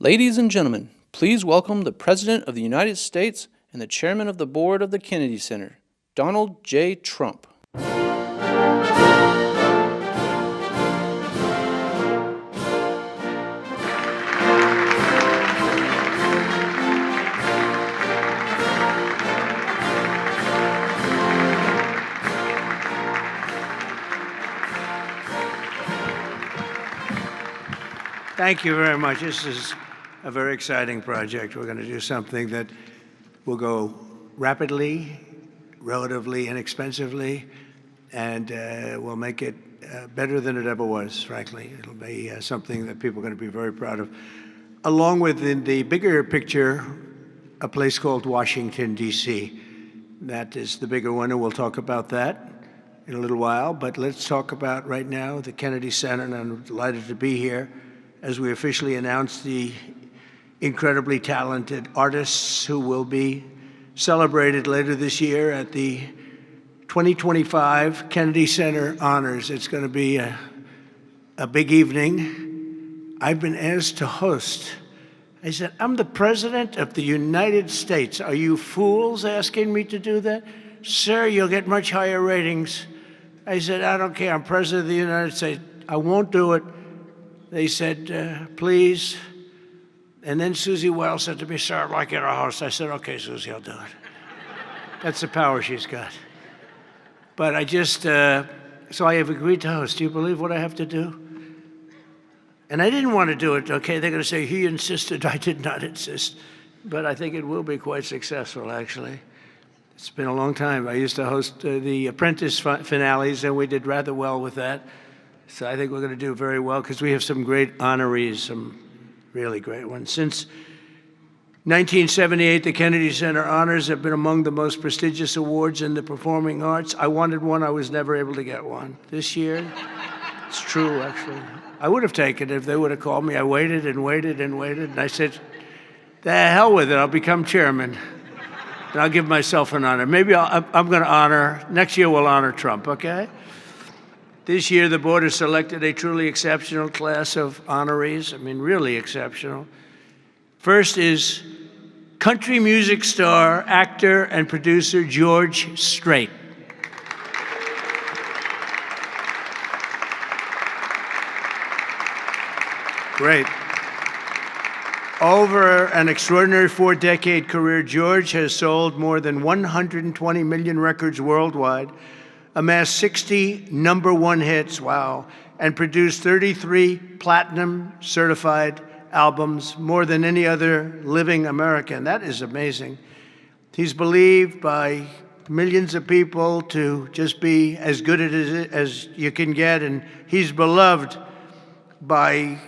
Ladies and gentlemen, please welcome the President of the United States and the Chairman of the Board of the Kennedy Center, Donald J. Trump. Thank you very much. This is a very exciting project. We're going to do something that will go rapidly, relatively inexpensively, and will make it better than it ever was, frankly. It'll be something that people are going to be very proud of. Along with, in the bigger picture, a place called Washington, D.C. That is the bigger one, and we'll talk about that in a little while. But let's talk about right now the Kennedy Center, and I'm delighted to be here as we officially announce the incredibly talented artists who will be celebrated later this year at the 2025 Kennedy Center Honors. It's going to be a big evening. I've been asked to host. I said, I'm the President of the United States. Are you fools asking me to do that? Sir, you'll get much higher ratings. I said, I don't care. I'm President of the United States. I won't do it. They said, please. And then Susie Wells said to me, sir, I'd like you to host. I said, okay, Susie, I'll do it. That's the power she's got. But I just, so I have agreed to host. Do you believe what I have to do? And I didn't want to do it, okay? They're going to say, he insisted. I did not insist. But I think it will be quite successful, actually. It's been a long time. I used to host the Apprentice finales, and we did rather well with that. So I think we're going to do very well because we have some great honorees, some really great ones. Since 1978, the Kennedy Center Honors have been among the most prestigious awards in the performing arts. I wanted one. I was never able to get one. This year, it's true, actually. I would have taken it if they would have called me. I waited and waited and waited, and I said, the hell with it. I'll become chairman, and I'll give myself an honor. Maybe I'm going to honor, next year we'll honor Trump, okay? This year, the board has selected a truly exceptional class of honorees. I mean, really exceptional. First is country music star, actor, and producer George Strait. Great. Over an extraordinary 4-decade career, George has sold more than 120 million records worldwide, amassed 60 #1 hits, wow, and produced 33 platinum certified albums, more than any other living American. That is amazing. He's believed by millions of people to just be as good as you can get, and he's beloved by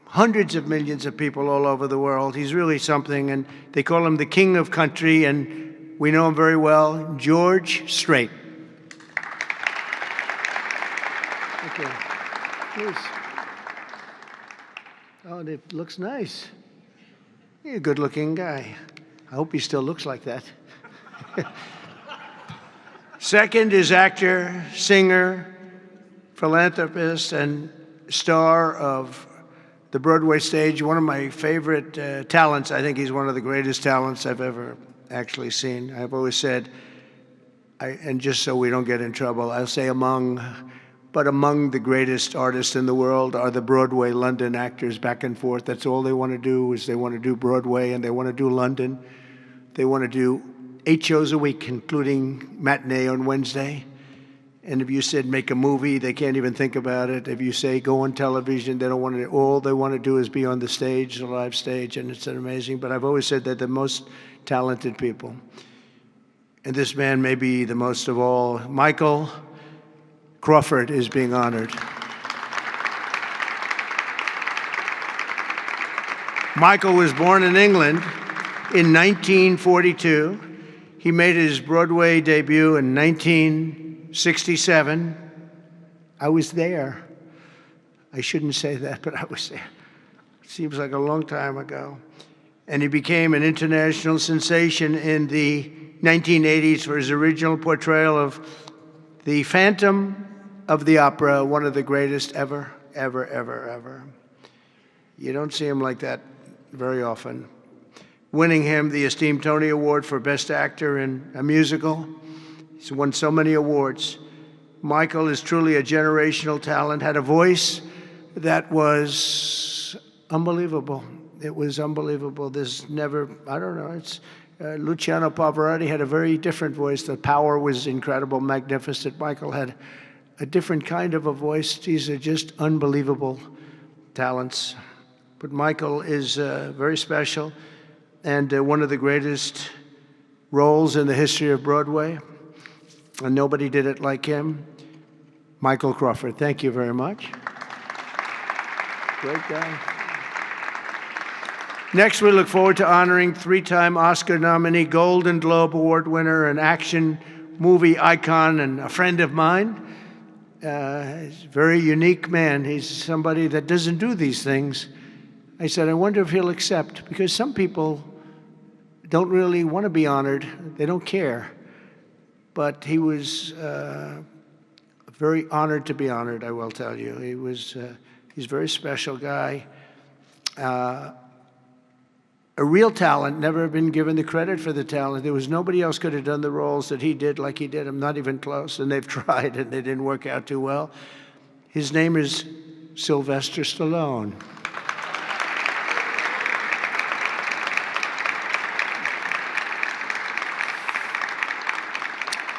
hundreds of millions of people all over the world. He's really something, and they call him the king of country, and we know him very well, George Strait. Okay, please. Oh, it looks nice. You're a good-looking guy. I hope he still looks like that. Second is actor, singer, philanthropist, and star of the Broadway stage. One of my favorite talents. I think he's one of the greatest talents I've ever actually seen. I've always said, and just so we don't get in trouble, I'll say among the greatest artists in the world are the Broadway London actors back and forth. That's all they want to do is they want to do Broadway and they want to do London. They want to do 8 shows a week, including matinee on Wednesday. And if you said make a movie, they can't even think about it. If you say go on television, they don't want to. All they want to do is be on the stage, the live stage, and it's amazing. But I've always said they're the most talented people. And this man may be the most of all. Michael Crawford is being honored. Michael was born in England in 1942. He made his Broadway debut in 1967. I was there. I shouldn't say that, but I was there. Seems like a long time ago. And he became an international sensation in the 1980s for his original portrayal of the Phantom of the Opera, one of the greatest ever, ever, ever, ever. You don't see him like that very often, winning him the esteemed Tony Award for Best Actor in a Musical. He's won so many awards. Michael is truly a generational talent, had a voice that was unbelievable. It was unbelievable. There's never, I don't know, it's Luciano Pavarotti had a very different voice. The power was incredible, magnificent. Michael had a different kind of a voice. These are just unbelievable talents. But Michael is very special and one of the greatest roles in the history of Broadway. And nobody did it like him. Michael Crawford, thank you very much. Great guy. Next, we look forward to honoring three-time Oscar nominee, Golden Globe Award winner, an action movie icon, and a friend of mine. He's a very unique man. He's somebody that doesn't do these things. I said, I wonder if he'll accept, because some people don't really want to be honored. They don't care. But he was very honored to be honored, I will tell you. He's a very special guy. A real talent, never been given the credit for the talent. There was nobody else could have done the roles that he did like he did. I'm not even close, and they've tried, and they didn't work out too well. His name is Sylvester Stallone.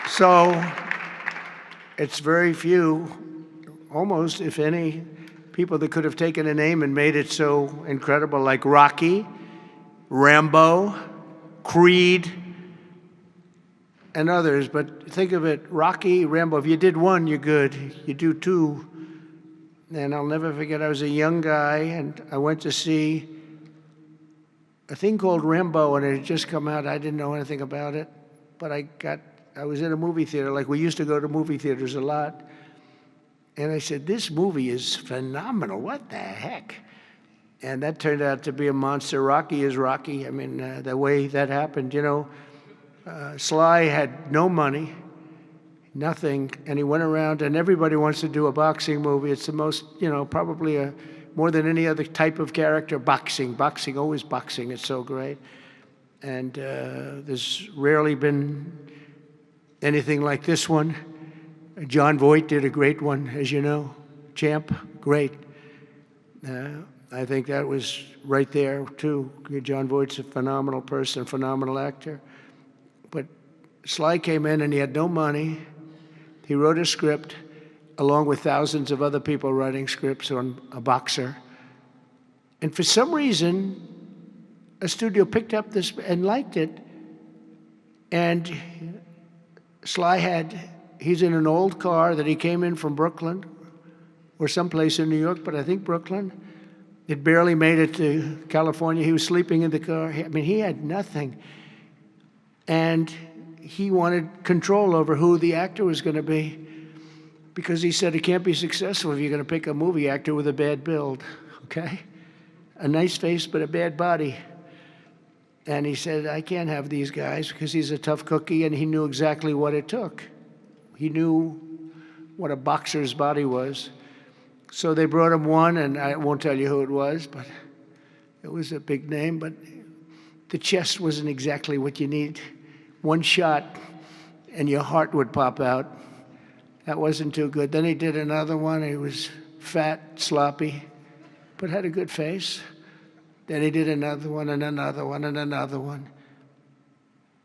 So it's very few, almost, if any, people that could have taken a name and made it so incredible, like Rocky, Rambo, Creed, and others. But think of it, Rocky, Rambo, if you did one, you're good. You do two. And I'll never forget, I was a young guy, and I went to see a thing called Rambo, and it had just come out. I didn't know anything about it, but I was in a movie theater, like we used to go to movie theaters a lot. And I said, this movie is phenomenal. What the heck? And that turned out to be a monster. Rocky is Rocky. I mean, the way that happened, you know, Sly had no money, nothing, and he went around, and everybody wants to do a boxing movie. It's the most, you know, probably more than any other type of character, boxing, always boxing. It's so great. And there's rarely been anything like this one. John Voight did a great one, as you know. Champ, great. I think that was right there, too. John Voight's a phenomenal person, phenomenal actor. But Sly came in, and he had no money. He wrote a script, along with thousands of other people writing scripts on a boxer. And for some reason, a studio picked up this and liked it. And Sly he's in an old car that he came in from Brooklyn, or someplace in New York, but I think Brooklyn. It barely made it to California. He was sleeping in the car. I mean, he had nothing. And he wanted control over who the actor was going to be, because he said it can't be successful if you're going to pick a movie actor with a bad build, okay? A nice face, but a bad body. And he said, I can't have these guys, because he's a tough cookie, and he knew exactly what it took. He knew what a boxer's body was. So they brought him one, and I won't tell you who it was, but it was a big name. But the chest wasn't exactly what you need. One shot, and your heart would pop out. That wasn't too good. Then he did another one. He was fat, sloppy, but had a good face. Then he did another one, and another one, and another one.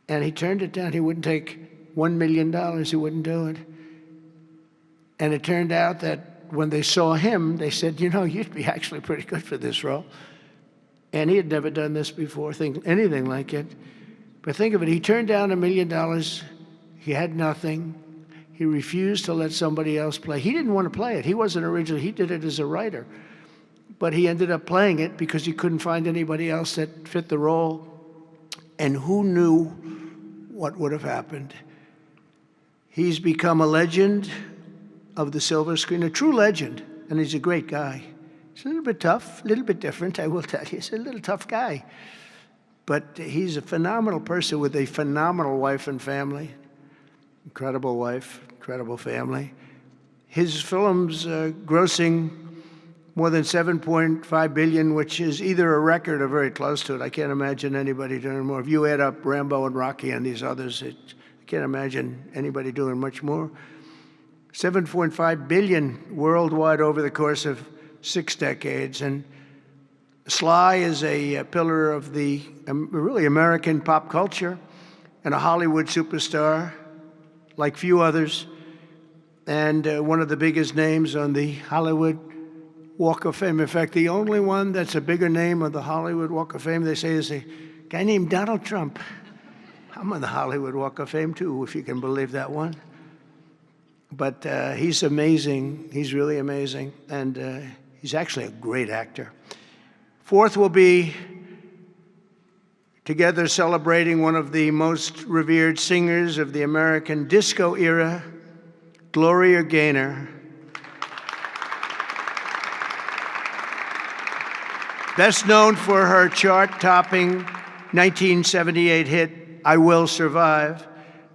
And he turned it down. He wouldn't take $1 million. He wouldn't do it. And it turned out that when they saw him, they said, you know, you'd be actually pretty good for this role. And he had never done this before, anything like it. But think of it, he turned down $1 million. He had nothing. He refused to let somebody else play. He didn't want to play it. He wasn't originally, he did it as a writer. But he ended up playing it because he couldn't find anybody else that fit the role. And who knew what would have happened? He's become a legend of the silver screen, a true legend, and he's a great guy. He's a little bit tough, a little bit different, I will tell you. He's a little tough guy. But he's a phenomenal person with a phenomenal wife and family. Incredible wife, incredible family. His films grossing more than 7.5 billion, which is either a record or very close to it. I can't imagine anybody doing more. If you add up Rambo and Rocky and these others, I can't imagine anybody doing much more. 7.5 billion worldwide over the course of 6 decades. And Sly is a pillar of the really American pop culture and a Hollywood superstar like few others, and one of the biggest names on the Hollywood Walk of Fame. In fact, the only one that's a bigger name on the Hollywood Walk of Fame, they say, is a guy named Donald Trump. I'm on the Hollywood Walk of Fame, too, if you can believe that one. But he's amazing. He's really amazing. And he's actually a great actor. Fourth will be together celebrating one of the most revered singers of the American disco era, Gloria Gaynor. Best known for her chart-topping 1978 hit, I Will Survive.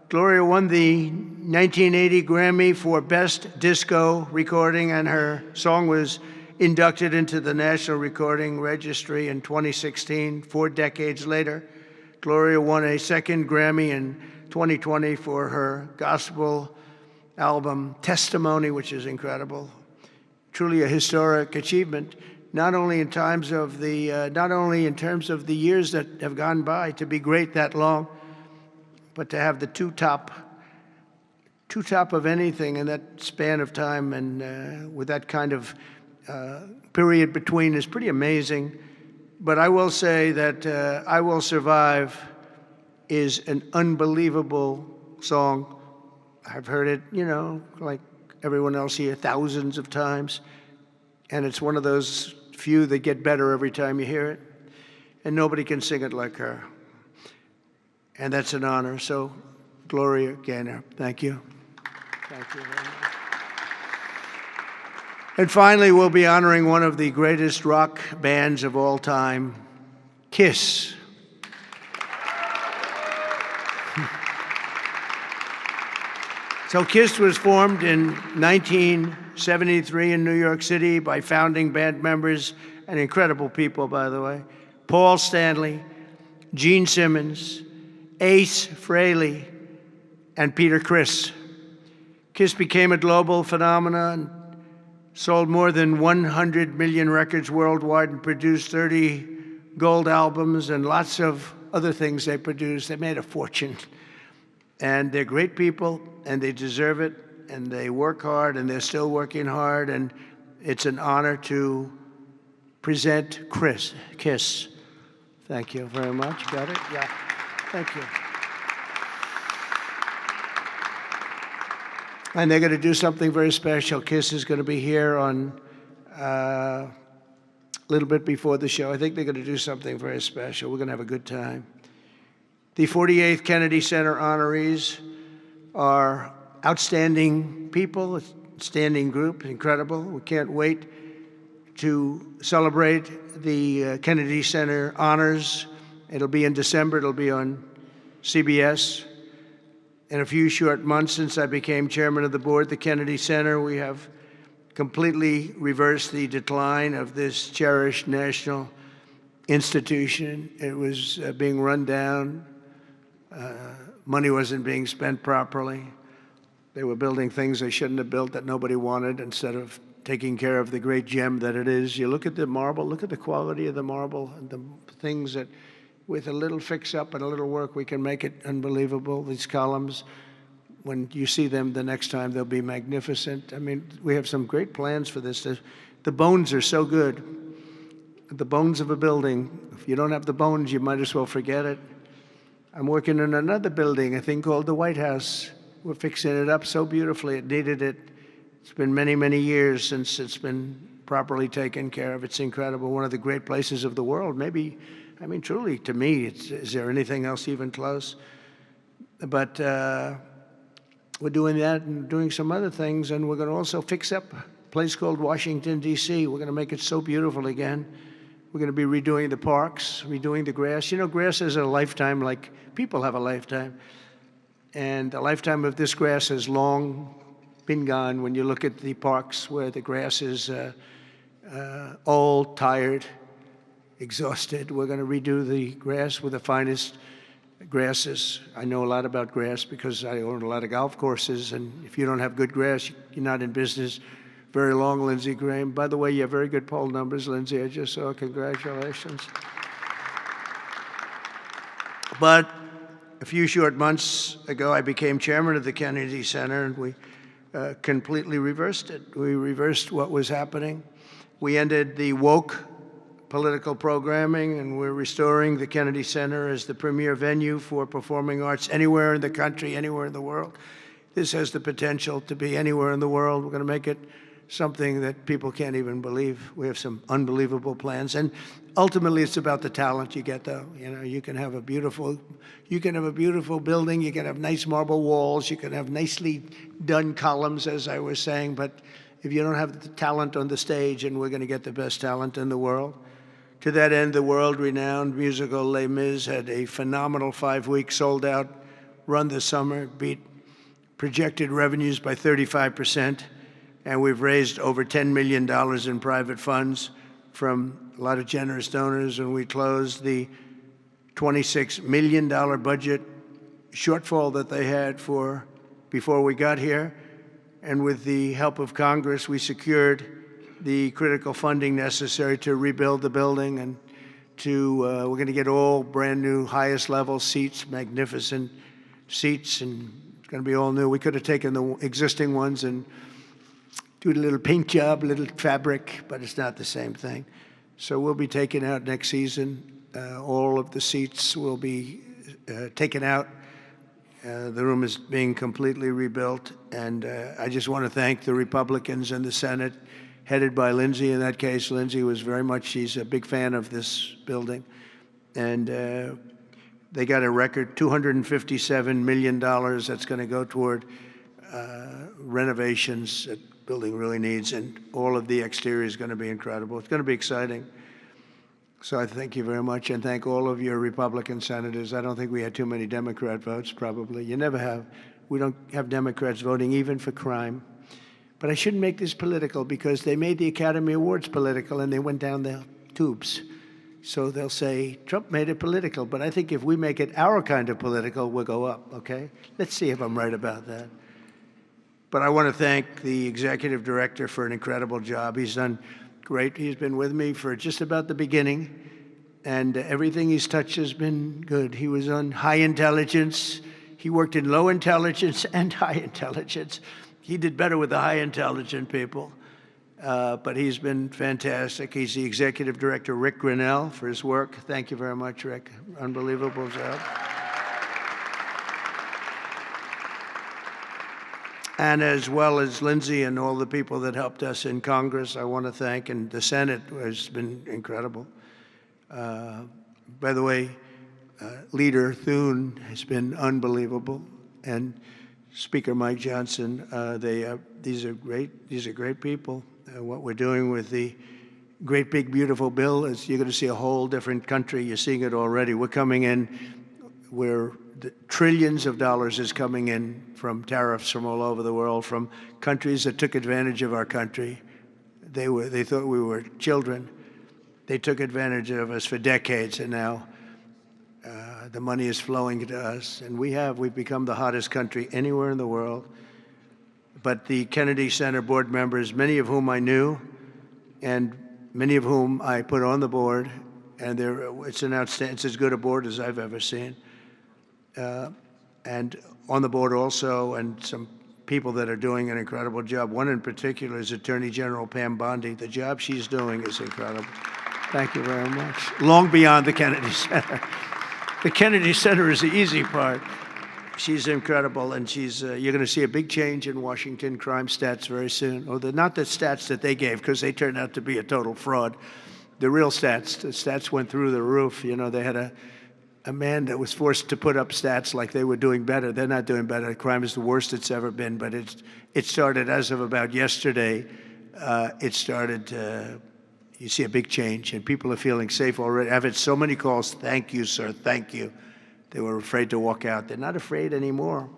Gloria won the 1980 Grammy for Best Disco Recording, and her song was inducted into the National Recording Registry in 2016. 4 decades later, Gloria won a second Grammy in 2020 for her gospel album, Testimony, which is incredible. Truly a historic achievement, not only in terms of the years that have gone by to be great that long, but to have the two top of anything in that span of time, and with that kind of period between, is pretty amazing. But I will say that I Will Survive is an unbelievable song. I've heard it, like everyone else here, thousands of times. And it's one of those few that get better every time you hear it. And nobody can sing it like her. And that's an honor. So, Gloria Gaynor, thank you. Thank you very much. And finally, we'll be honoring one of the greatest rock bands of all time, Kiss. So Kiss was formed in 1973 in New York City by founding band members, and incredible people, by the way, Paul Stanley, Gene Simmons, Ace Frehley, and Peter Criss. Kiss became a global phenomenon, sold more than 100 million records worldwide, and produced 30 gold albums and lots of other things they produced. They made a fortune. And they're great people, and they deserve it, and they work hard, and they're still working hard, and it's an honor to present Kiss. Thank you very much. Got it? Yeah. Thank you. And they're going to do something very special. Kiss is going to be here on a little bit before the show. I think they're going to do something very special. We're going to have a good time. The 48th Kennedy Center honorees are outstanding people, a standing group, incredible. We can't wait to celebrate the Kennedy Center honors. It'll be in December. It'll be on CBS. In a few short months since I became chairman of the board, the Kennedy Center, we have completely reversed the decline of this cherished national institution. It was being run down. Money wasn't being spent properly. They were building things they shouldn't have built that nobody wanted, instead of taking care of the great gem that it is. You look at the marble, look at the quality of the marble, and the things that, with a little fix-up and a little work, we can make it unbelievable. These columns, when you see them the next time, they'll be magnificent. I mean, we have some great plans for this. The bones are so good. The bones of a building, if you don't have the bones, you might as well forget it. I'm working on another building, a thing called the White House. We're fixing it up so beautifully. It needed it. It's been many, many years since it's been properly taken care of. It's incredible. One of the great places of the world. Maybe, I mean, truly, to me, is there anything else even close? But we're doing that and doing some other things, and we're going to also fix up a place called Washington, D.C. We're going to make it so beautiful again. We're going to be redoing the parks, redoing the grass. You know, grass is a lifetime, like people have a lifetime. And the lifetime of this grass has long been gone when you look at the parks where the grass is old, tired, exhausted. We're going to redo the grass with the finest grasses. I know a lot about grass because I own a lot of golf courses, and if you don't have good grass, you're not in business very long, Lindsey Graham. By the way, you have very good poll numbers, Lindsey. I just saw. Congratulations. But a few short months ago, I became chairman of the Kennedy Center, and we completely reversed it. We reversed what was happening. We ended the woke political programming, and we're restoring the Kennedy Center as the premier venue for performing arts anywhere in the country, anywhere in the world. This has the potential to be anywhere in the world. We're going to make it something that people can't even believe. We have some unbelievable plans, and ultimately it's about the talent you get, though. You know, you can have a beautiful building, you can have nice marble walls, you can have nicely done columns, as I was saying, but if you don't have the talent on the stage, and we're going to get the best talent in the world. To that end, the world-renowned musical Les Mis had a phenomenal 5-week sold-out run this summer, beat projected revenues by 35%, and we've raised over $10 million in private funds from a lot of generous donors, and we closed the $26 million budget shortfall that they had before we got here. And with the help of Congress, we secured the critical funding necessary to rebuild the building, and we're going to get all brand new, highest level seats, magnificent seats, and it's going to be all new. We could have taken the existing ones and do a little paint job, a little fabric, but it's not the same thing. So we'll be taking out next season. All of the seats will be taken out. The room is being completely rebuilt, and I just want to thank the Republicans in the Senate, headed by Lindsey. In that case, Lindsey was she's a big fan of this building, and they got a record $257 million that's going to go toward renovations that building really needs, and all of the exterior is going to be incredible. It's going to be exciting. So I thank you very much, and thank all of your Republican senators. I don't think we had too many Democrat votes, probably. You never have. We don't have Democrats voting even for crime. But I shouldn't make this political, because they made the Academy Awards political and they went down the tubes. So they'll say, Trump made it political. But I think if we make it our kind of political, we'll go up, okay? Let's see if I'm right about that. But I want to thank the executive director for an incredible job. He's done great. He's been with me for just about the beginning, and everything he's touched has been good. He was on high intelligence. He worked in low intelligence and high intelligence. He did better with the high intelligent people, but he's been fantastic. He's the executive director, Rick Grinnell, for his work. Thank you very much, Rick. Unbelievable job. And as well as Lindsey and all the people that helped us in Congress, I want to thank, and the Senate has been incredible. By the way, Leader Thune has been unbelievable, and Speaker Mike Johnson. These are great people. What we're doing with the great big beautiful bill is you're going to see a whole different country. You're seeing it already. We're coming in where the trillions of dollars is coming in from tariffs from all over the world, from countries that took advantage of our country. They thought we were children. They took advantage of us for decades, and now the money is flowing to us, and we've become the hottest country anywhere in the world. But the Kennedy Center board members, many of whom I knew, and many of whom I put on the board, and it's as good a board as I've ever seen. And on the board also, and some people that are doing an incredible job. One in particular is Attorney General Pam Bondi. The job she's doing is incredible. Thank you very much. Long beyond the Kennedy Center. The Kennedy Center is the easy part. She's incredible, and you're going to see a big change in Washington crime stats very soon. Not the stats that they gave, because they turned out to be a total fraud. The real stats, the stats went through the roof. You know, they had a man that was forced to put up stats like they were doing better. They're not doing better. Crime is the worst it's ever been, but it started as of about yesterday. You see a big change, and people are feeling safe already. I've had so many calls, thank you, sir, thank you. They were afraid to walk out. They're not afraid anymore.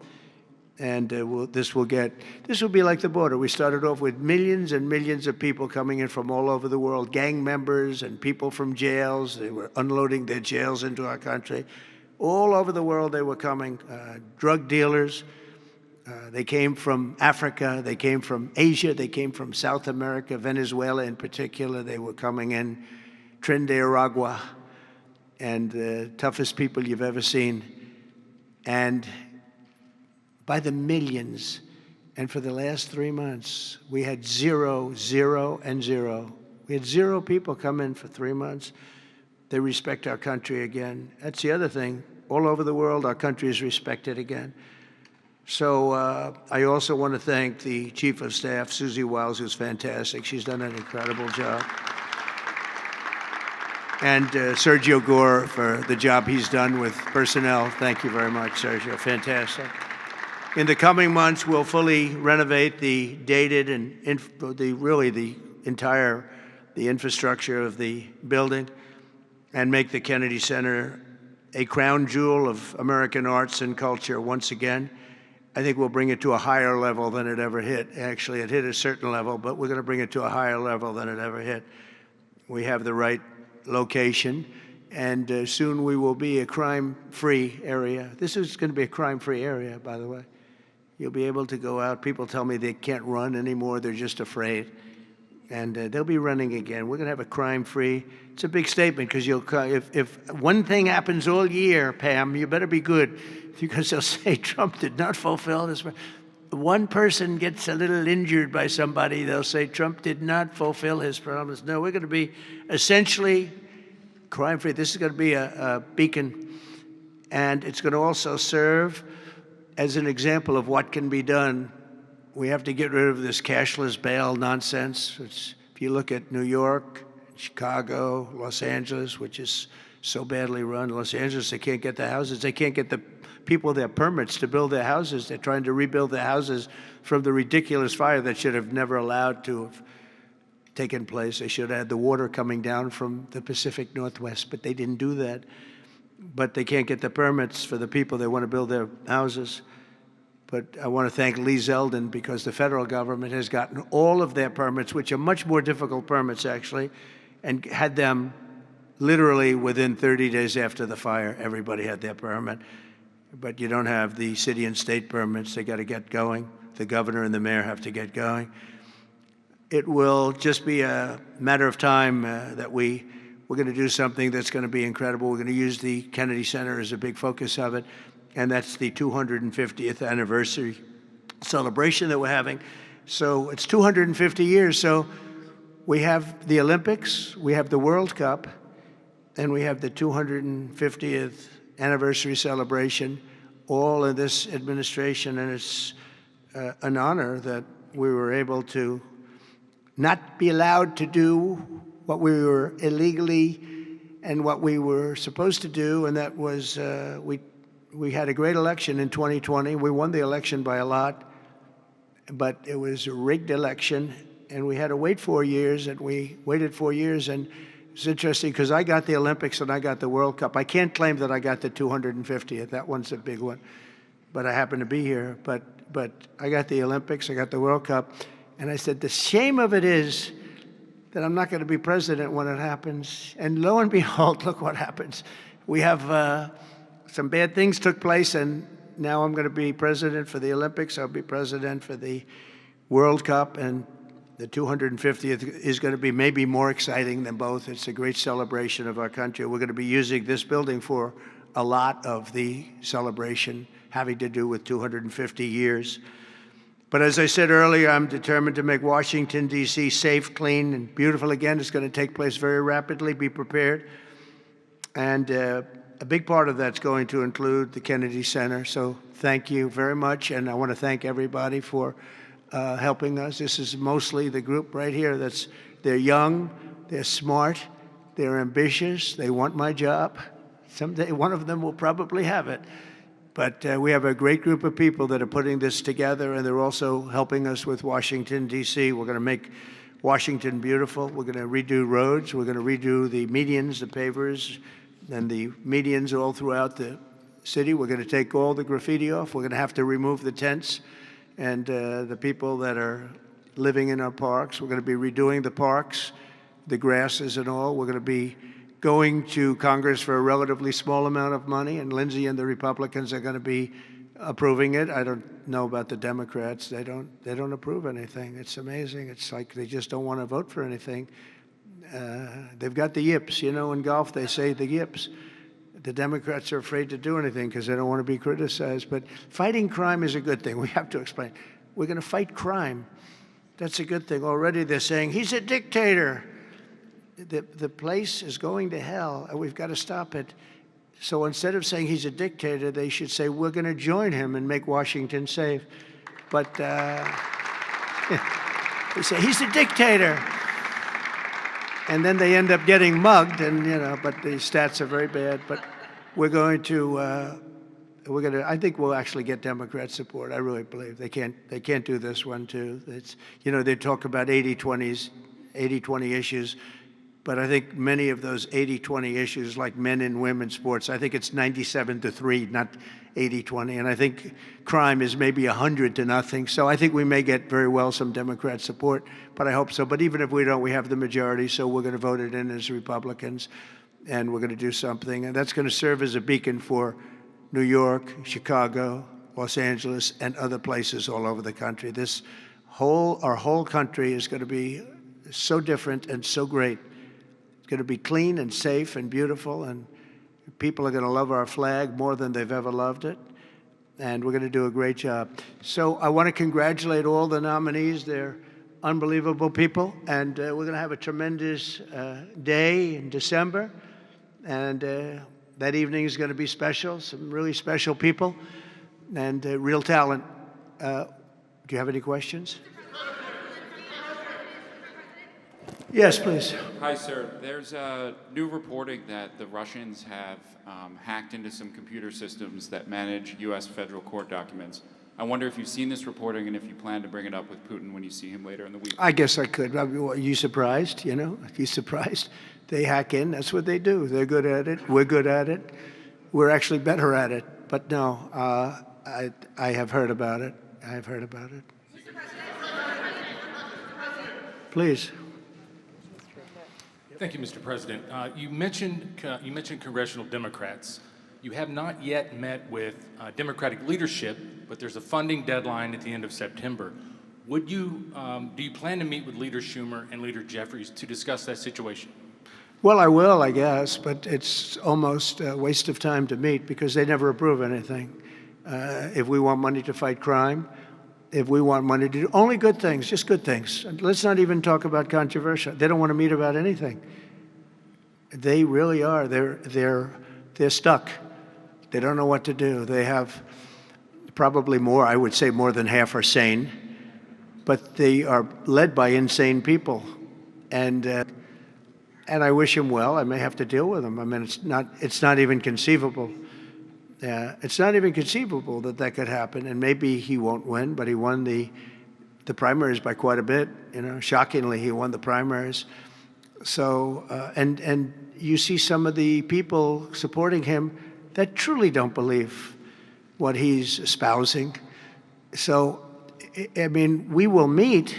And this will be like the border. We started off with millions and millions of people coming in from all over the world, gang members and people from jails. They were unloading their jails into our country. All over the world they were coming, drug dealers. They came from Africa, they came from Asia, they came from South America, Venezuela in particular. They were coming in, Trinidad, and the toughest people you've ever seen. And by the millions. And for the last 3 months, we had 0, 0, and 0. We had 0 people come in for 3 months. They respect our country again. That's the other thing. All over the world, our country is respected again. So I also want to thank the Chief of Staff, Susie Wiles, who's fantastic. She's done an incredible job. And Sergio Gore for the job he's done with personnel. Thank you very much, Sergio. Fantastic. In the coming months, we'll fully renovate the dated and the infrastructure of the building and make the Kennedy Center a crown jewel of American arts and culture once again. I think we'll bring it to a higher level than it ever hit. Actually, it hit a certain level, but we're going to bring it to a higher level than it ever hit. We have the right location, and soon we will be a crime-free area. This is going to be a crime-free area, by the way. You'll be able to go out. People tell me they can't run anymore. They're just afraid. And they'll be running again. We're going to have a crime-free. It's a big statement because if one thing happens all year, Pam, you better be good because they'll say Trump did not fulfill this. One person gets a little injured by somebody, they'll say Trump did not fulfill his promise. No, we're going to be essentially crime-free. This is going to be a beacon, and it's going to also serve as an example of what can be done. We have to get rid of this cashless bail nonsense. If you look at New York, Chicago, Los Angeles, which is so badly run. Los Angeles, they can't get the houses. They can't get the people their permits to build their houses. They're trying to rebuild their houses from the ridiculous fire that should have never allowed to have taken place. They should have had the water coming down from the Pacific Northwest, but they didn't do that. But they can't get the permits for the people that want to build their houses. But I want to thank Lee Zeldin because the federal government has gotten all of their permits, which are much more difficult permits, actually, and had them literally within 30 days after the fire. Everybody had their permit. But you don't have the city and state permits. They got to get going. The governor and the mayor have to get going. It will just be a matter of time that we're going to do something that's going to be incredible. We're going to use the Kennedy Center as a big focus of it, and that's the 250th anniversary celebration that we're having. So it's 250 years. So we have the Olympics, we have the World Cup, and we have the 250th anniversary celebration, all in this administration, and it's an honor that we were able to not be allowed to do what we were illegally and what we were supposed to do, and that was we had a great election in 2020. We won the election by a lot, but it was a rigged election, and we had to wait 4 years, and we waited 4 years, and it's interesting because I got the Olympics and I got the World Cup. I can't claim that I got the 250th. That one's a big one, but I happen to be here. But I got the Olympics, I got the World Cup, and I said the shame of it is that I'm not going to be president when it happens. And lo and behold, look what happens. We have some bad things took place, and now I'm going to be president for the Olympics. I'll be president for the World Cup, and the 250th is going to be maybe more exciting than both. It's a great celebration of our country. We're going to be using this building for a lot of the celebration having to do with 250 years. But as I said earlier, I'm determined to make Washington, D.C. safe, clean, and beautiful again. It's going to take place very rapidly. Be prepared. And a big part of that's going to include the Kennedy Center. So thank you very much. And I want to thank everybody for helping us. This is mostly the group right here. They're young, they're smart, they're ambitious, they want my job. Someday one of them will probably have it. But we have a great group of people that are putting this together, and they're also helping us with Washington, D.C. We're going to make Washington beautiful. We're going to redo roads. We're going to redo the medians, the pavers, and the medians all throughout the city. We're going to take all the graffiti off. We're going to have to remove the tents and the people that are living in our parks. We're going to be redoing the parks, the grasses and all. We're going to be going to Congress for a relatively small amount of money, and Lindsey and the Republicans are going to be approving it. I don't know about the Democrats. They don't approve anything. It's amazing. It's like they just don't want to vote for anything. They've got the yips. You know, in golf they say the yips. The Democrats are afraid to do anything because they don't want to be criticized. But fighting crime is a good thing. We have to explain. We're going to fight crime. That's a good thing. Already they're saying, he's a dictator. The place is going to hell, and we've got to stop it. So instead of saying he's a dictator, they should say, we're going to join him and make Washington safe. But they say, he's a dictator. And then they end up getting mugged, and but the stats are very bad. But we're going to, I think we'll actually get Democrat support. I really believe they can't do this one too. It's, they talk about 80-20 issues, but I think many of those 80-20 issues, like men and women's sports, I think it's 97-3, not 80-20. And I think crime is maybe 100-0. So I think we may get very well some Democrat support, but I hope so. But even if we don't, we have the majority, so we're going to vote it in as Republicans, and we're going to do something. And that's going to serve as a beacon for New York, Chicago, Los Angeles, and other places all over the country. Our whole country is going to be so different and so great. It's going to be clean and safe and beautiful, and people are going to love our flag more than they've ever loved it, and we're going to do a great job. So I want to congratulate all the nominees. They're unbelievable people, and we're going to have a tremendous day in December, and that evening is going to be special, some really special people and real talent. Do you have any questions? Yes, please. Hi, sir. There's new reporting that the Russians have hacked into some computer systems that manage U.S. federal court documents. I wonder if you've seen this reporting and if you plan to bring it up with Putin when you see him later in the week. I guess I could. Are you surprised? Are you surprised? They hack in. That's what they do. They're good at it. We're good at it. We're actually better at it. But no, I have heard about it. I have heard about it. Please. Thank you, Mr. President. You mentioned congressional Democrats. You have not yet met with Democratic leadership, but there's a funding deadline at the end of September. Do you plan to meet with Leader Schumer and Leader Jeffries to discuss that situation? Well, I will, I guess, but it's almost a waste of time to meet because they never approve anything. If we want money to fight crime, if we want money to do only good things, just good things. Let's not even talk about controversial. They don't want to meet about anything. They really are. They're stuck. They don't know what to do. They have probably more, I would say more than half are sane, but they are led by insane people. And I wish him well. I may have to deal with him. I mean, it's not even conceivable. It's not even conceivable that could happen. And maybe he won't win, but he won the primaries by quite a bit. Shockingly, he won the primaries. So, and you see some of the people supporting him that truly don't believe what he's espousing. So, I mean, we will meet,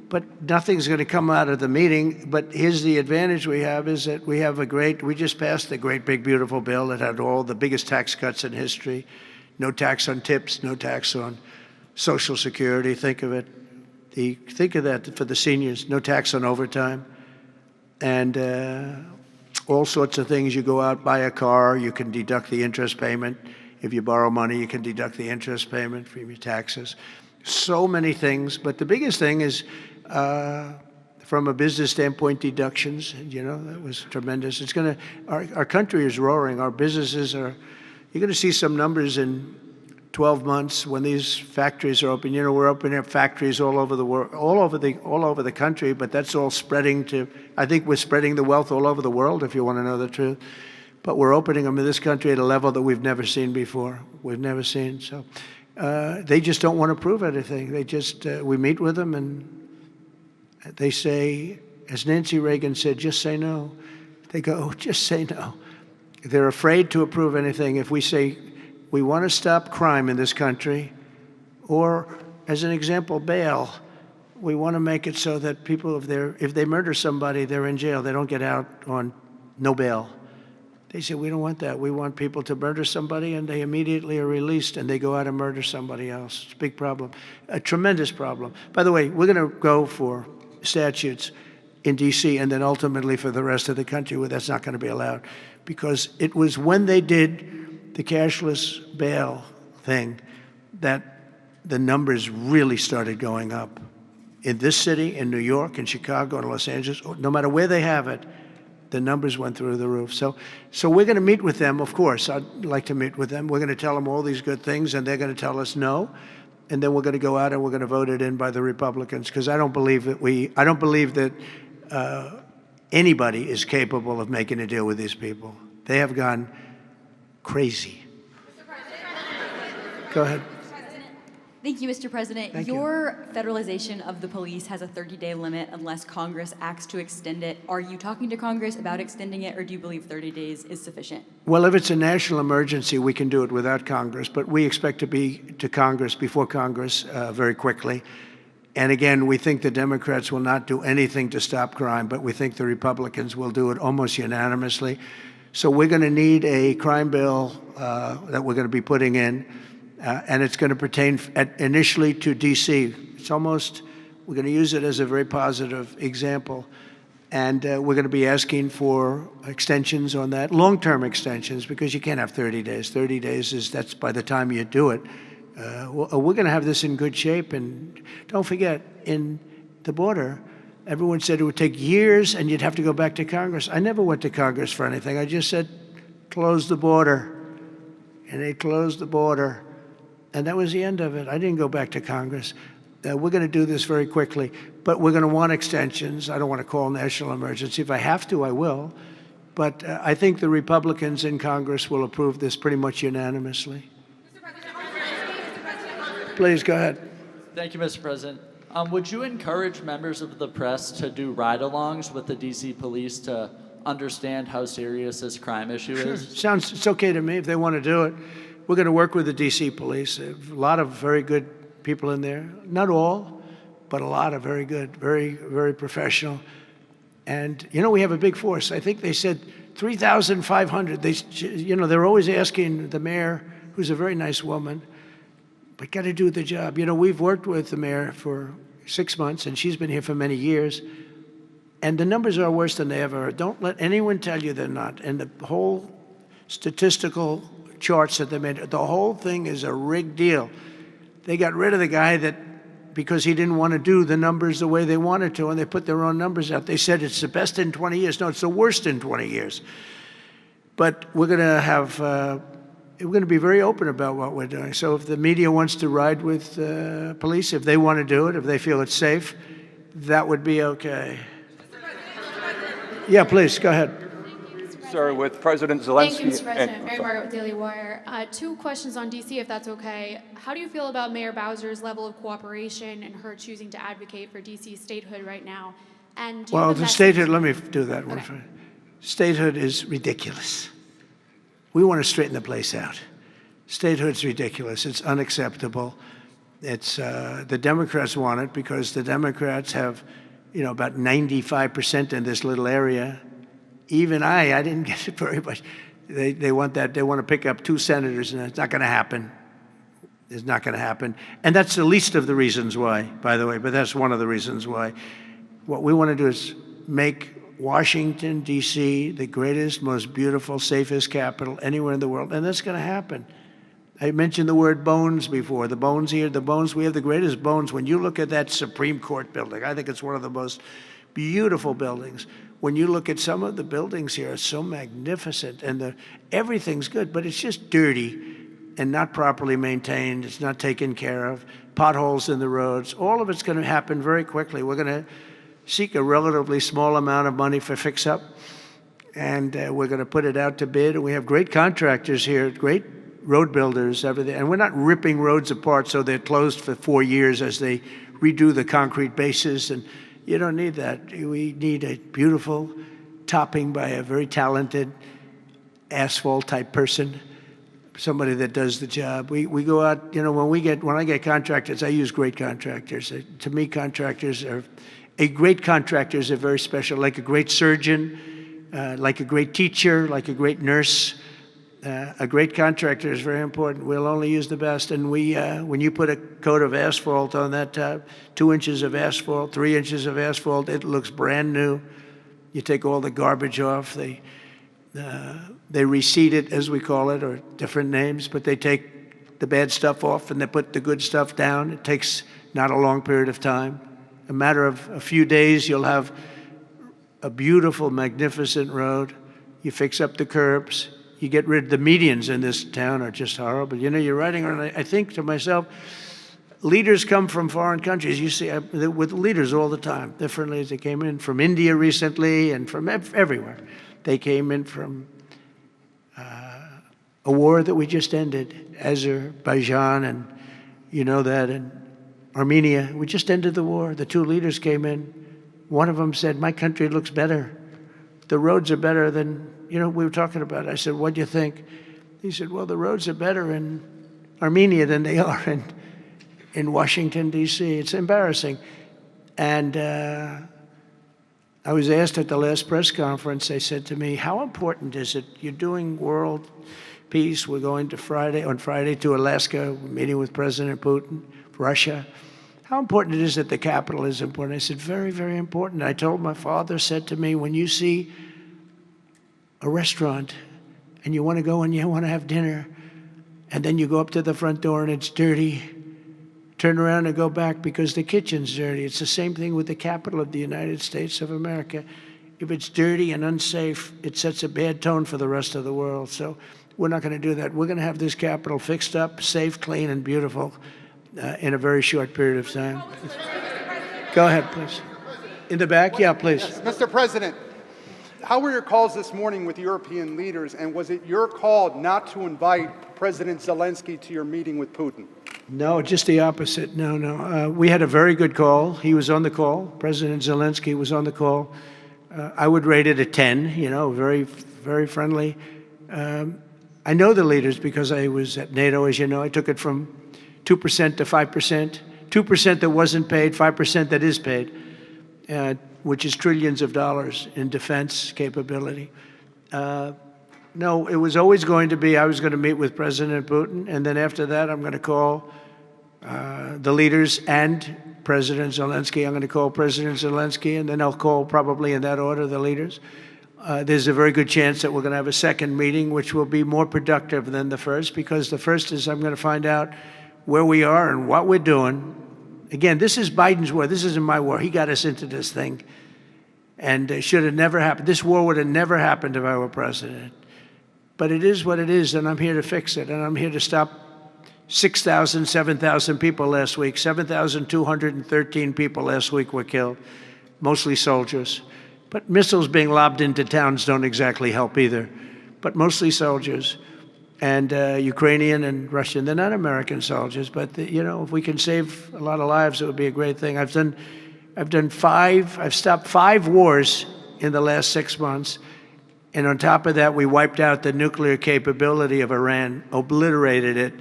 but nothing's going to come out of the meeting. But here's the advantage we have is that we just passed the great big beautiful bill that had all the biggest tax cuts in history. No tax on tips, no tax on Social Security. Think of it. Think of that for the seniors. No tax on overtime. And all sorts of things. You go out, buy a car, you can deduct the interest payment. If you borrow money, you can deduct the interest payment from your taxes. So many things, but the biggest thing is, from a business standpoint, deductions. That was tremendous. Our country is roaring. Our businesses are. You're going to see some numbers in 12 months when these factories are open. We're opening up factories all over the world, all over the country. But that's all spreading to. I think we're spreading the wealth all over the world, if you want to know the truth. But we're opening them in this country at a level that we've never seen before. We've never seen so. They just don't want to prove anything. They just, we meet with them and they say, as Nancy Reagan said, just say no. They go, just say no. They're afraid to approve anything. If we say we want to stop crime in this country, or, as an example, bail. We want to make it so that people, if they murder somebody, they're in jail. They don't get out on no bail. They say, we don't want that. We want people to murder somebody and they immediately are released and they go out and murder somebody else. It's a big problem, a tremendous problem. By the way, we're going to go for statutes in D.C. and then ultimately for the rest of the country where that's not going to be allowed. Because it was when they did the cashless bail thing that the numbers really started going up. In this city, in New York, in Chicago, in Los Angeles, no matter where they have it, the numbers went through the roof. So we're going to meet with them, of course. I'd like to meet with them. We're going to tell them all these good things, and they're going to tell us no. And then we're going to go out and we're going to vote it in by the Republicans, because I don't believe that anybody is capable of making a deal with these people. They have gone crazy. Go ahead. Thank you, Mr. President. Thank you. Your federalization of the police has a 30-day limit unless Congress acts to extend it. Are you talking to Congress about extending it, or do you believe 30 days is sufficient? Well, if it's a national emergency, we can do it without Congress, but we expect to be to Congress, before Congress, very quickly. And again, we think the Democrats will not do anything to stop crime, but we think the Republicans will do it almost unanimously. So we're going to need a crime bill that we're going to be putting in. And it's going to pertain initially to D.C. We're going to use it as a very positive example. And we're going to be asking for extensions on that, long-term extensions, because you can't have 30 days. 30 days that's by the time you do it. We're going to have this in good shape. And don't forget, in the border, everyone said it would take years and you'd have to go back to Congress. I never went to Congress for anything. I just said, close the border. And they closed the border. And that was the end of it. I didn't go back to Congress. We're going to do this very quickly, but we're going to want extensions. I don't want to call national emergency. If I have to, I will. But I think the Republicans in Congress will approve this pretty much unanimously. Please, go ahead. Thank you, Mr. President. Would you encourage members of the press to do ride-alongs with the D.C. police to understand how serious this crime issue is? It's okay to me if they want to do it. We're going to work with the D.C. police. A lot of very good people in there. Not all, but a lot of very good, very, very professional. And, we have a big force. I think they said 3,500. They're always asking the mayor, who's a very nice woman, but got to do the job. We've worked with the mayor for 6 months, and she's been here for many years. And the numbers are worse than they ever are. Don't let anyone tell you they're not. And the whole statistical charts that they made, the whole thing is a rigged deal. They got rid of the guy because he didn't want to do the numbers the way they wanted to, and they put their own numbers out. They said it's the best in 20 years. No, it's the worst in 20 years. But we're going to be very open about what we're doing. So if the media wants to ride with police, if they want to do it, if they feel it's safe, that would be okay. Yeah, please, go ahead. Sir, with President Zelensky. Thank you, Mr. President. Mary Margaret with Daily Wire. 2 questions on D.C., if that's okay. How do you feel about Mayor Bowser's level of cooperation and her choosing to advocate for D.C. statehood right now? And well, the statehood, let me do that one first. Statehood is ridiculous. We want to straighten the place out. Statehood's ridiculous. It's unacceptable. It's the Democrats want it because the Democrats have, about 95% in this little area. Even I didn't get it very much. They want that. They want to pick up 2 senators, and it's not going to happen. It's not going to happen. And that's the least of the reasons why, by the way, but that's one of the reasons why. What we want to do is make Washington, D.C., the greatest, most beautiful, safest capital anywhere in the world, and that's going to happen. I mentioned the word bones before. The bones here, we have the greatest bones. When you look at that Supreme Court building, I think it's one of the most beautiful buildings. When you look at some of the buildings here, it's so magnificent, and everything's good, but it's just dirty and not properly maintained. It's not taken care of. Potholes in the roads. All of it's going to happen very quickly. We're going to seek a relatively small amount of money for fix-up, and we're going to put it out to bid. And we have great contractors here, great road builders, everything. And we're not ripping roads apart so they're closed for 4 years as they redo the concrete bases. And you don't need that. We need a beautiful topping by a very talented asphalt-type person. somebody that does the job. We go out, you know, when I get contractors, I use great contractors. To me, a great contractor is a very special, like a great surgeon, like a great teacher, like a great nurse. A great contractor is very important. We'll only use the best. And when you put a coat of asphalt on that top, 2 inches of asphalt, 3 inches of asphalt, it looks brand new. You take all the garbage off. They reseed it, as we call it, or different names, but they take the bad stuff off and they put the good stuff down. It takes not a long period of time. A matter of a few days, you'll have a beautiful, magnificent road. You fix up the curbs. You get rid of the medians in this town are just horrible. You know, you're riding around, I think to myself, leaders come from foreign countries. You see, with leaders all the time, differently. They came in from India recently and from everywhere. They came in from a war that we just ended, Azerbaijan, and you know that, and Armenia. We just ended the war. The 2 leaders came in. One of them said, "My country looks better. The roads are better than, you know, we were talking about." I said, "What do you think?" He said, "Well, the roads are better in Armenia than they are in Washington, D.C. It's embarrassing." And I was asked at the last press conference, they said to me, "How important is it? You're doing world peace. We're going to on Friday to Alaska, meeting with President Putin, Russia. How important it is that the capital is important?" I said, "Very, very important." I told my father, said to me, "When you see a restaurant and you want to go and you want to have dinner, and then you go up to the front door and it's dirty, turn around and go back because the kitchen's dirty." It's the same thing with the capital of the United States of America. If it's dirty and unsafe, it sets a bad tone for the rest of the world. So we're not going to do that. We're going to have this capital fixed up, safe, clean, and beautiful in a very short period of time. Go ahead, please. In the back? Yeah, please. Yes, Mr. President, how were your calls this morning with European leaders, and was it your call not to invite President Zelensky to your meeting with Putin? No, just the opposite. No. We had a very good call. He was on the call. President Zelensky was on the call. I would rate it a 10, you know, very, very friendly. I know the leaders because I was at NATO, as you know. I took it from 2% to 5%, 2% that wasn't paid, 5% that is paid, which is trillions of dollars in defense capability. No, it was always going to be, I was going to meet with President Putin, and then after that, I'm going to call the leaders and President Zelensky. I'm going to call President Zelensky, and then I'll call, probably in that order, the leaders. There's a very good chance that we're going to have a second meeting, which will be more productive than the first, because the first is I'm going to find out where we are and what we're doing. Again, this is Biden's war. This isn't my war. He got us into this thing, and it should have never happened. This war would have never happened if I were president. But it is what it is, and I'm here to fix it, and I'm here to stop 6,000, 7,000 people last week. 7,213 people last week were killed, mostly soldiers. But missiles being lobbed into towns don't exactly help either, but mostly soldiers. And Ukrainian and Russian. They're not American soldiers, but you know, if we can save a lot of lives, it would be a great thing. I've stopped 5 wars in the last 6 months, and on top of that, we wiped out the nuclear capability of Iran, obliterated it.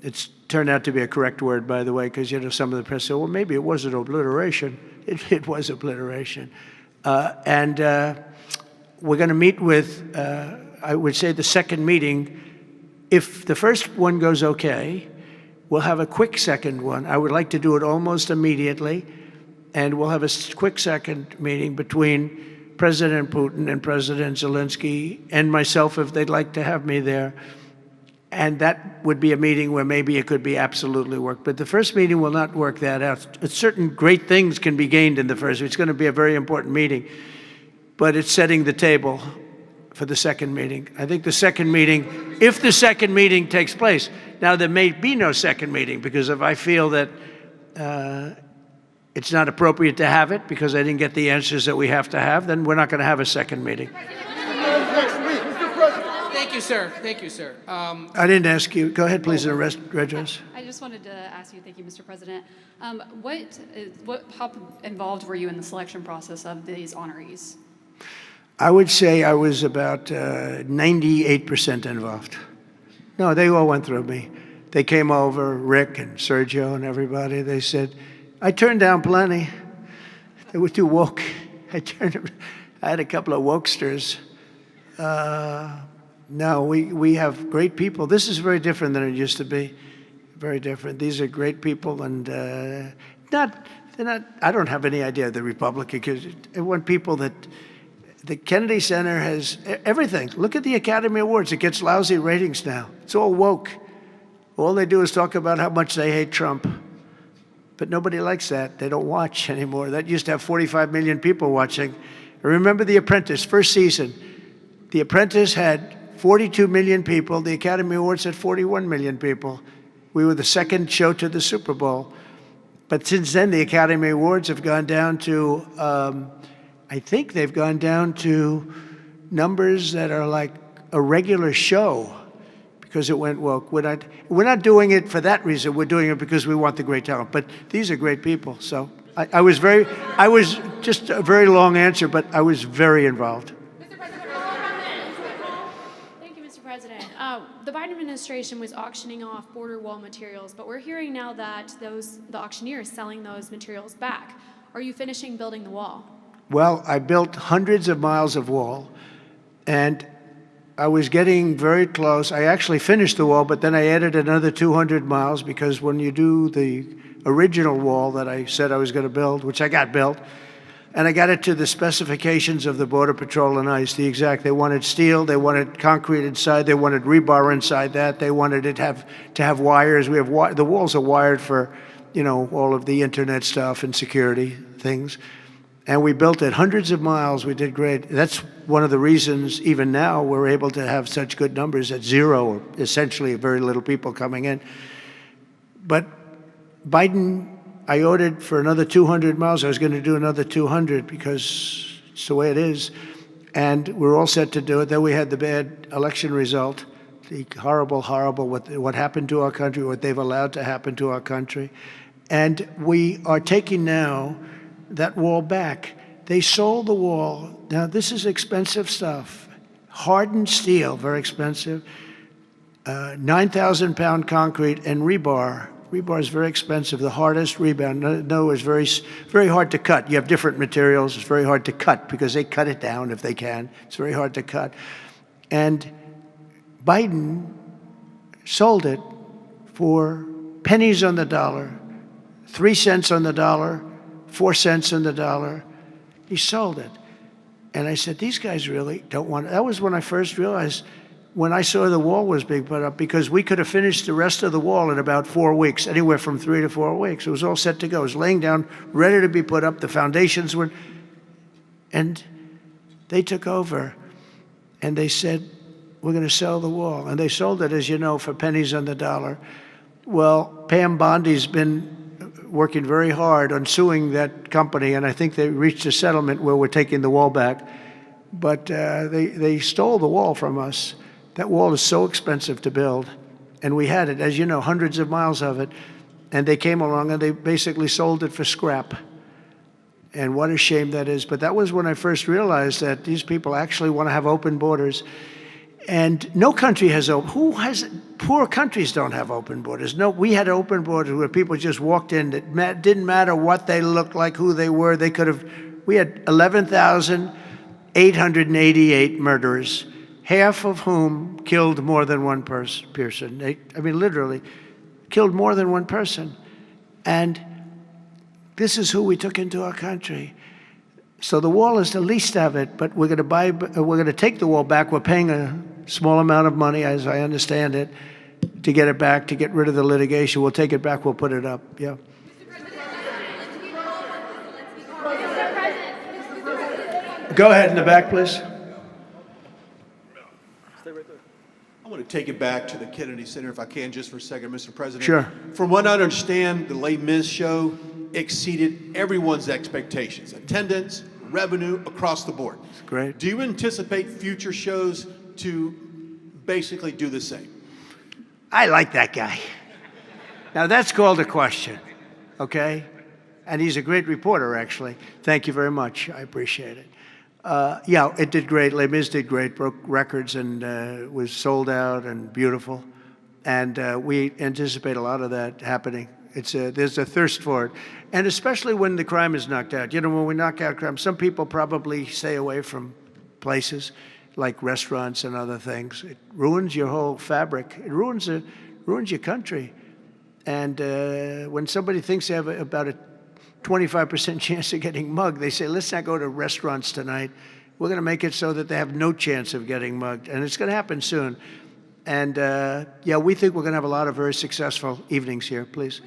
It's turned out to be a correct word, by the way, because you know some of the press said, well, maybe it wasn't obliteration. It was obliteration, and we're going to meet with. I would say the second meeting, if the first one goes okay, we'll have a quick second one. I would like to do it almost immediately, and we'll have a quick second meeting between President Putin and President Zelensky and myself, if they'd like to have me there. And that would be a meeting where maybe it could be absolutely work. But the first meeting will not work that out. Certain great things can be gained in the first. It's going to be a very important meeting, but it's setting the table for the second meeting. I think the second meeting, if the second meeting takes place, now there may be no second meeting, because if I feel that it's not appropriate to have it because I didn't get the answers that we have to have, then we're not going to have a second meeting. Thank you, sir. Thank you, sir. I didn't ask you. Go ahead, please, Redress. I just wanted to ask you, thank you, Mr. President. How involved were you in the selection process of these honorees? I would say I was about 98% involved. No, they all went through me. They came over, Rick and Sergio and everybody. They said, I turned down plenty. They were too woke. I had a couple of wokesters. No, we have great people. This is very different than it used to be. Very different. These are great people, and they're not. I don't have any idea the Republican, because I want people that the Kennedy Center has everything. Look at the Academy Awards. It gets lousy ratings now. It's all woke. All they do is talk about how much they hate Trump. But nobody likes that. They don't watch anymore. That used to have 45 million people watching. I remember The Apprentice, first season. The Apprentice had 42 million people. The Academy Awards had 41 million people. We were the second show to the Super Bowl. But since then, the Academy Awards have gone down to, I think they've gone down to numbers that are like a regular show because it went woke. We're not doing it for that reason. We're doing it because we want the great talent. But these are great people. So I was just a very long answer, but I was very involved. Thank you, Mr. President. The Biden administration was auctioning off border wall materials, but we're hearing now that the auctioneer is selling those materials back. Are you finishing building the wall? Well, I built hundreds of miles of wall, and I was getting very close. I actually finished the wall, but then I added another 200 miles because when you do the original wall that I said I was going to build, which I got built, and I got it to the specifications of the Border Patrol and ICE, the exact. They wanted steel, they wanted concrete inside, they wanted rebar inside that, they wanted it to have wires. We have the walls are wired for, all of the internet stuff and security things. And we built it hundreds of miles. We did great. That's one of the reasons, even now, we're able to have such good numbers at zero, or essentially very little people coming in. But Biden, I ordered for another 200 miles. I was going to do another 200 because it's the way it is. And we're all set to do it. Then we had the bad election result, the horrible, what happened to our country, what they've allowed to happen to our country. And we are taking now that wall back. They sold the wall. Now, this is expensive stuff. Hardened steel, very expensive. 9,000-pound concrete and rebar. Rebar is very expensive, the hardest rebound. No, it's very, very hard to cut. You have different materials. It's very hard to cut because they cut it down if they can. It's very hard to cut. And Biden sold it for pennies on the dollar, 3 cents on the dollar, 4 cents on the dollar. He sold it. And I said, these guys really don't want it. That was when I first realized, when I saw the wall was being put up, because we could have finished the rest of the wall in about 4 weeks, anywhere from 3 to 4 weeks. It was all set to go. It was laying down, ready to be put up. The foundations were, and they took over, and they said, we're going to sell the wall. And they sold it, as you know, for pennies on the dollar. Well, Pam Bondi's been working very hard on suing that company, and I think they reached a settlement where we're taking the wall back. But they stole the wall from us. That wall is so expensive to build, and we had it, as you know, hundreds of miles of it, and they came along and they basically sold it for scrap. And what a shame that is. But that was when I first realized that these people actually want to have open borders. And no country has poor countries don't have open borders. No, we had open borders where people just walked in. It didn't matter what they looked like, who they were. We had 11,888 murderers, half of whom killed more than one person. Literally killed more than one person. And this is who we took into our country. So the wall is the least of it, but we're going to take the wall back. We're paying a small amount of money, as I understand it, to get it back, to get rid of the litigation. We'll take it back. We'll put it up. Yeah. Go ahead in the back, please. I want to take it back to the Kennedy Center, if I can, just for a second, Mr. President. Sure. From what I understand, the Les Mis show exceeded everyone's expectations. Attendance, revenue, across the board. That's great. Do you anticipate future shows to basically do the same? I like that guy. Now, that's called a question, okay? And he's a great reporter, actually. Thank you very much. I appreciate it. Yeah, it did great. Les Mis did great, broke records, and was sold out and beautiful. And we anticipate a lot of that happening. There's a thirst for it. And especially when the crime is knocked out. You know, when we knock out crime, some people probably stay away from places like restaurants and other things. It ruins your whole fabric. It ruins your country. And when somebody thinks they have about a 25% chance of getting mugged, they say, let's not go to restaurants tonight. We're going to make it so that they have no chance of getting mugged. And it's going to happen soon. And yeah, we think we're going to have a lot of very successful evenings here. Please.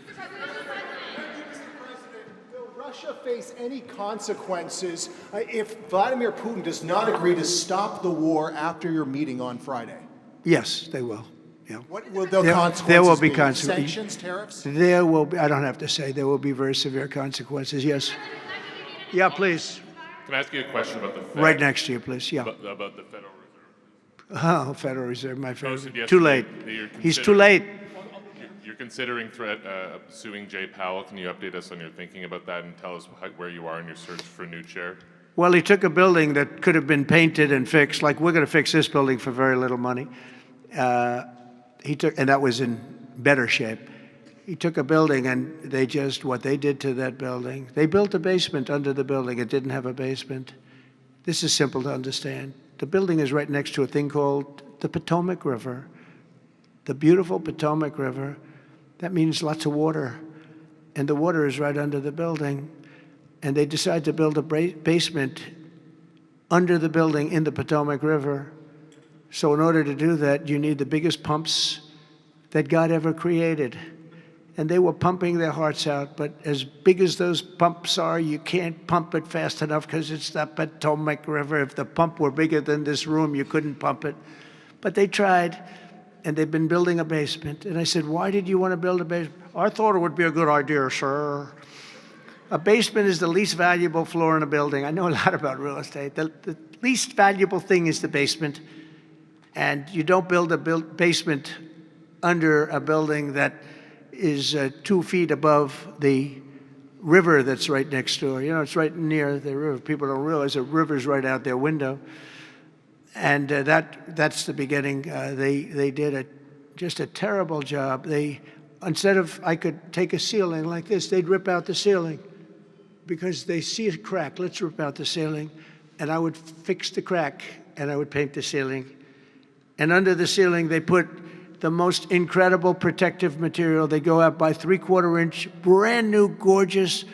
Will Russia face any consequences if Vladimir Putin does not agree to stop the war after your meeting on Friday? Yes, they will. Yeah. What will the consequences there will be be? consequences. Sanctions, tariffs? There will be, I don't have to say, there will be very severe consequences, yes. Yeah, please. Can I ask you a question about the Fed? Right next to you, please, yeah. About the Federal Reserve. Oh, Federal Reserve, my favorite. Posted Too late. He's too late. You're considering suing Jay Powell. Can you update us on your thinking about that and tell us where you are in your search for a new chair? Well, he took a building that could have been painted and fixed, like we're going to fix this building for very little money. And that was in better shape. He took a building and what they did to that building, they built a basement under the building. It didn't have a basement. This is simple to understand. The building is right next to a thing called the Potomac River. The beautiful Potomac River. That means lots of water. And the water is right under the building. And they decide to build a basement under the building in the Potomac River. So in order to do that, you need the biggest pumps that God ever created. And they were pumping their hearts out, but as big as those pumps are, you can't pump it fast enough because it's the Potomac River. If the pump were bigger than this room, you couldn't pump it. But they tried, and they've been building a basement. And I said, why did you want to build a basement? I thought it would be a good idea, sir. A basement is the least valuable floor in a building. I know a lot about real estate. The least valuable thing is the basement. And you don't build a basement under a building that is 2 feet above the river that's right next door. You know, it's right near the river. People don't realize the river's right out their window. And that's the beginning. They did just a terrible job. Instead of, I could take a ceiling like this, they'd rip out the ceiling because they see a crack. Let's rip out the ceiling. And I would fix the crack and I would paint the ceiling. And under the ceiling, they put the most incredible protective material. They go out by 3/4 inch, brand new, gorgeous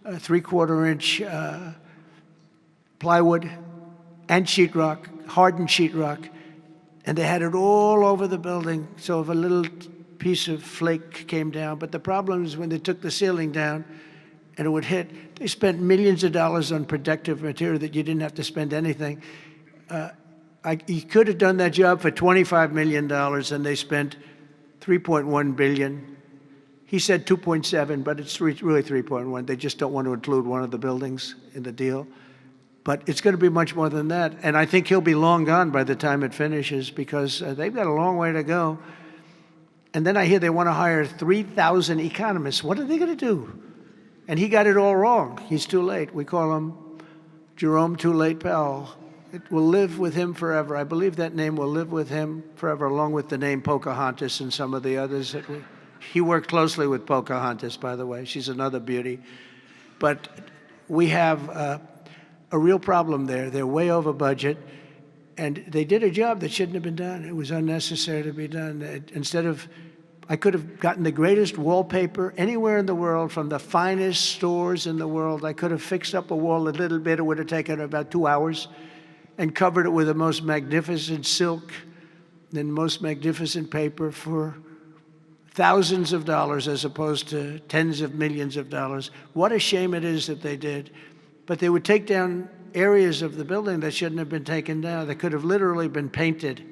3/4 inch plywood and sheetrock, hardened sheetrock. And they had it all over the building. So if a little piece of flake came down, but the problem is when they took the ceiling down and it would hit, they spent millions of dollars on protective material that you didn't have to spend anything. He could have done that job for $25 million, and they spent $3.1 billion. He said 2.7, but it's really 3.1. They just don't want to include one of the buildings in the deal. But it's going to be much more than that. And I think he'll be long gone by the time it finishes because they've got a long way to go. And then I hear they want to hire 3,000 economists. What are they going to do? And he got it all wrong. He's too late. We call him Jerome Too Late Powell. It will live with him forever. I believe that name will live with him forever, along with the name Pocahontas and some of the others. He worked closely with Pocahontas, by the way. She's another beauty. But we have a real problem there. They're way over budget, and they did a job that shouldn't have been done. It was unnecessary to be done. I could have gotten the greatest wallpaper anywhere in the world from the finest stores in the world. I could have fixed up a wall a little bit. It would have taken about 2 hours. And covered it with the most magnificent silk and most magnificent paper for thousands of dollars as opposed to tens of millions of dollars. What a shame it is that they did. But they would take down areas of the building that shouldn't have been taken down. They could have literally been painted,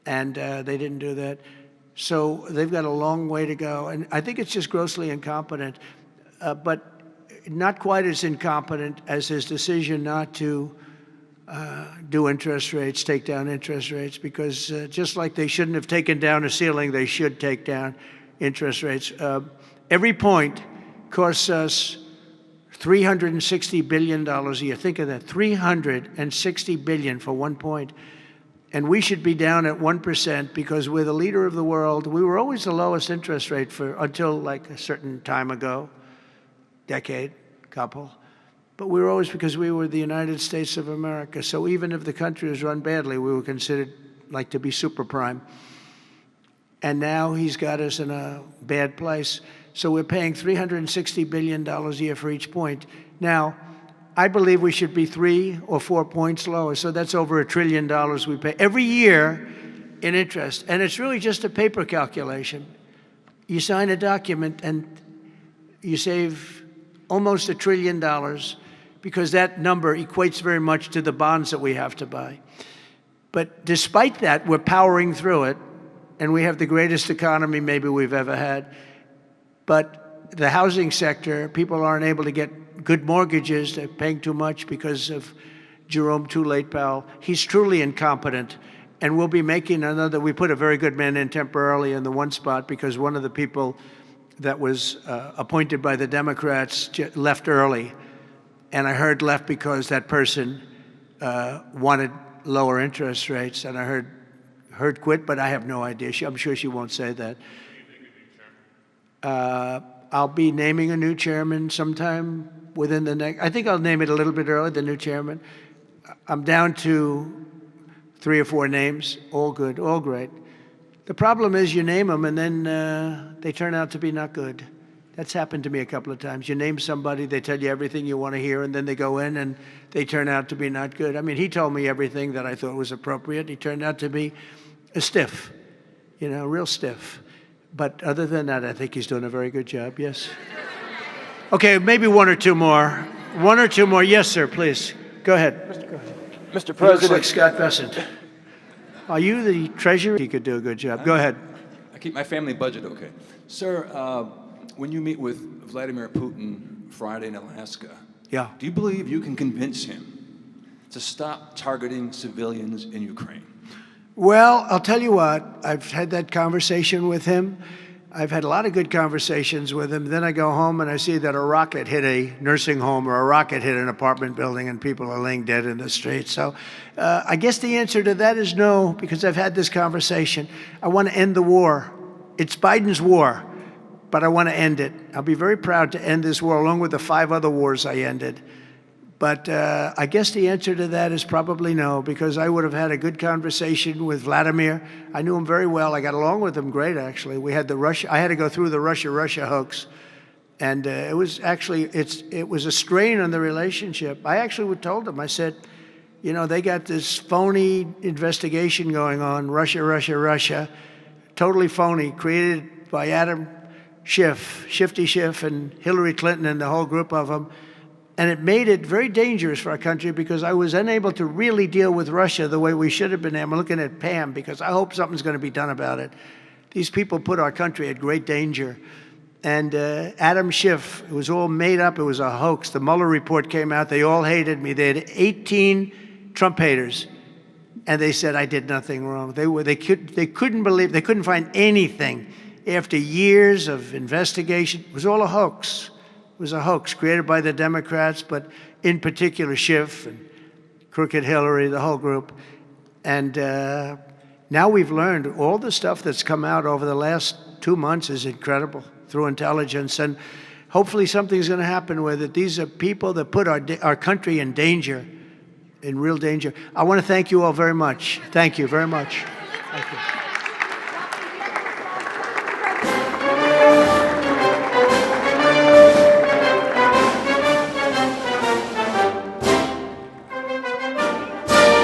and they didn't do that. So they've got a long way to go. And I think it's just grossly incompetent, but not quite as incompetent as his decision not to do interest rates, take down interest rates, because just like they shouldn't have taken down a ceiling, they should take down interest rates. Every point costs us $360 billion a year. Think of that, $360 billion for 1 point. And we should be down at 1% because we're the leader of the world. We were always the lowest interest rate until like a certain time ago, decade, couple. But we were always, because we were the United States of America. So even if the country was run badly, we were considered like to be super prime. And now he's got us in a bad place. So we're paying $360 billion a year for each point. Now, I believe we should be 3 or 4 points lower. So that's over $1 trillion we pay every year in interest. And it's really just a paper calculation. You sign a document and you save almost $1 trillion because that number equates very much to the bonds that we have to buy. But despite that, we're powering through it, and we have the greatest economy maybe we've ever had. But the housing sector, people aren't able to get good mortgages. They're paying too much because of Jerome Too Late Powell. He's truly incompetent. And we'll be making another. We put a very good man in temporarily in the one spot because one of the people that was appointed by the Democrats left early. And I heard left because that person wanted lower interest rates. And I heard quit, but I have no idea. I'm sure she won't say that. I'll be naming a new chairman sometime within the next, I think I'll name it a little bit early, the new chairman. I'm down to 3 or 4 names, all good, all great. The problem is you name them and then they turn out to be not good. That's happened to me a couple of times. You name somebody, they tell you everything you want to hear, and then they go in and they turn out to be not good. I mean, he told me everything that I thought was appropriate. He turned out to be a stiff, real stiff. But other than that, I think he's doing a very good job, yes. Okay, maybe 1 or 2 more. 1 or 2 more. Yes, sir, please. Go ahead. Mr. He looks President. like Scott Bessent. Are you the treasurer? He could do a good job. Go ahead. I keep my family budget okay. Sir, when you meet with Vladimir Putin Friday in Alaska, Yeah. do you believe you can convince him to stop targeting civilians in Ukraine? Well, I'll tell you what, I've had that conversation with him. I've had a lot of good conversations with him. Then I go home and I see that a rocket hit a nursing home or a rocket hit an apartment building and people are laying dead in the street. So I guess the answer to that is no, because I've had this conversation. I want to end the war. It's Biden's war, but I want to end it. I'll be very proud to end this war along with the 5 other wars I ended. But I guess the answer to that is probably no, because I would have had a good conversation with Vladimir. I knew him very well. I got along with him great, actually. We had I had to go through the Russia hoax. And it was actually, it was a strain on the relationship. I actually told him, I said, they got this phony investigation going on, Russia, totally phony, created by Adam Schiff, Shifty Schiff, and Hillary Clinton and the whole group of them. And it made it very dangerous for our country because I was unable to really deal with Russia the way we should have been. I'm looking at Pam because I hope something's going to be done about it. These people put our country at great danger. And Adam Schiff, it was all made up. It was a hoax. The Mueller report came out. They all hated me. They had 18 Trump haters. And they said I did nothing wrong. They couldn't believe, they couldn't find anything. After years of investigation, it was all a hoax. It was a hoax created by the Democrats, but in particular Schiff and Crooked Hillary, the whole group. And now we've learned all the stuff that's come out over the last 2 months is incredible through intelligence. And hopefully something's going to happen with it. These are people that put our country in danger, in real danger. I want to thank you all very much. Thank you very much. Thank you.